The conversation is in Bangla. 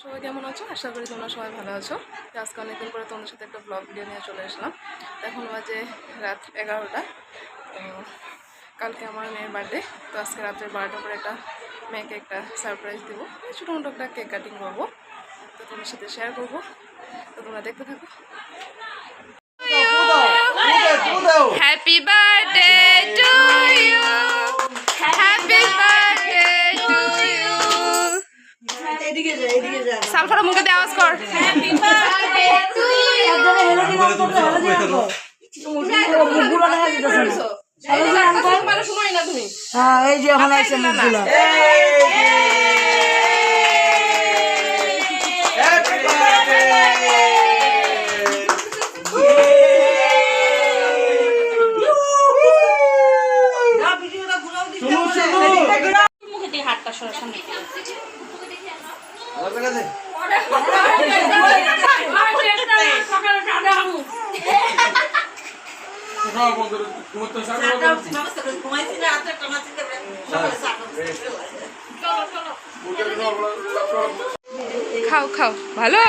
সবাই কেমন আছো? আশা করি তোমরা সবাই ভালো আছো। আজকে অনেকদিন পরে তোমাদের সাথে একটা ব্লগ ভিডিও নিয়ে চলে আসলাম। এখন বাজে রাত 11টা। কালকে আমার মেয়ের বার্থডে, তো আজকে রাত্রে 12টার পরে একটা মেয়েকে একটা সারপ্রাইজ দেবো, ছোটো মোটো একটা কেক কাটিং করবো, তো তোমাদের সাথে শেয়ার করবো, তো তোমরা দেখতে থাকো। Happy birthday to you, happy birthday to you. সালফার মুখে দিয়ে আওয়াজ কর। Happy birthday to you. এই যে এখন আইছে মুখগুলো। হাতটা সরা সামনে খাও খাও, ভালো